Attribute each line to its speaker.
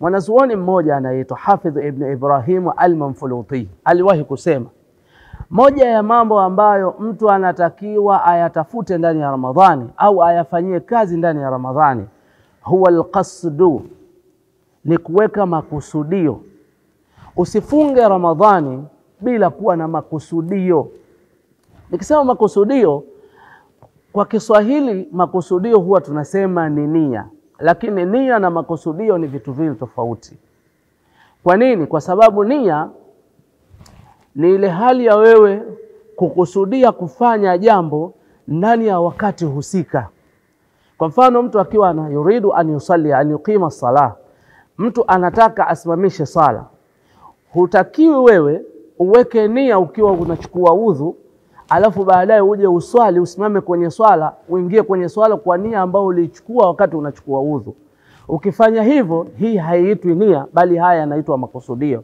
Speaker 1: Mwanazuoni mmoja anaitwa Hafidh ibn Ibrahim al-Manfuluti aliwahi kusema, moja ya mambo ambayo mtu anatakiwa ayatafute ndani ya Ramadhani au ayafanyie kazi ndani ya Ramadhani, huwa alqasdu, ni kuweka makusudio. Usifunge Ramadhani bila kuwa na makusudio. Nikisema makusudio, kwa Kiswahili makusudio huwa tunasema ni nia, lakini nia na makusudio ni vitu viwili tofauti. Kwa nini? Kwa sababu nia ni ile hali ya wewe kukusudia kufanya jambo ndani ya wakati husika. Kwa mfano, mtu akiwa na yuridu an yusalli an yuqima salah, mtu anataka asimamishe sala, hutakiwi wewe uweke nia ukiwa unachukua udhu, alafu baadaye uje uswali, usimame kwenye swala, uingie kwenye swala kwa nia ambayo ulichukua wakati unachukua udhu. Ukifanya hivyo, hii haiitwi nia, bali haya yanaitwa makusudio.